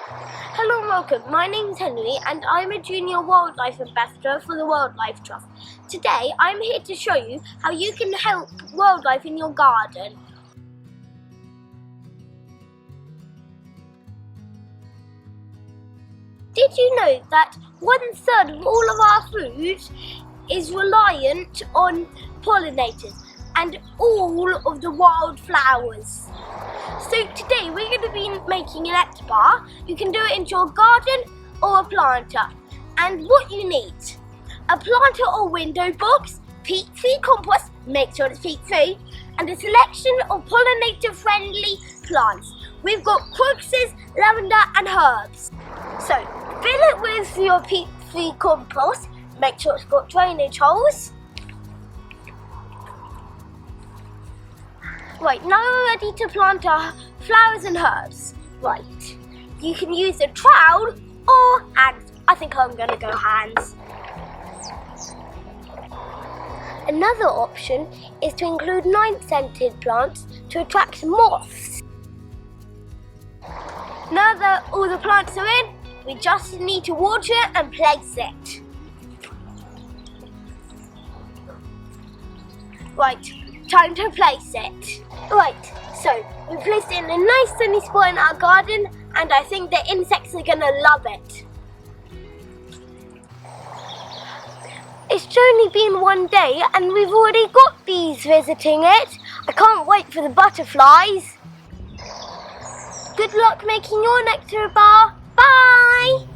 Hello and welcome, my name is Henry and I'm a junior wildlife ambassador for the Wildlife Trust. Today I'm here to show you how you can help wildlife in your garden. Did you know that 1/3 of all of our food is reliant on pollinators and all of the wildflowers? So today we're going to be making a nectar bar. You can do it into your garden or a planter. And what you need: a planter or window box, peat-free compost, make sure it's peat-free, and a selection of pollinator-friendly plants. We've got crocuses, lavender and herbs. So fill it with your peat-free compost. Make sure it's got drainage holes. Right, now we're ready to plant our flowers and herbs. Right, you can use a trowel or hands. I think I'm going to go hands. Another option is to include 9-scented plants to attract moths. Now that all the plants are in, we just need to water it and place it. Right, time to place it. Right, so we placed it in a nice sunny spot in our garden and I think the insects are going to love it. It's only been one day and we've already got bees visiting it. I can't wait for the butterflies. Good luck making your nectar bar. Bye!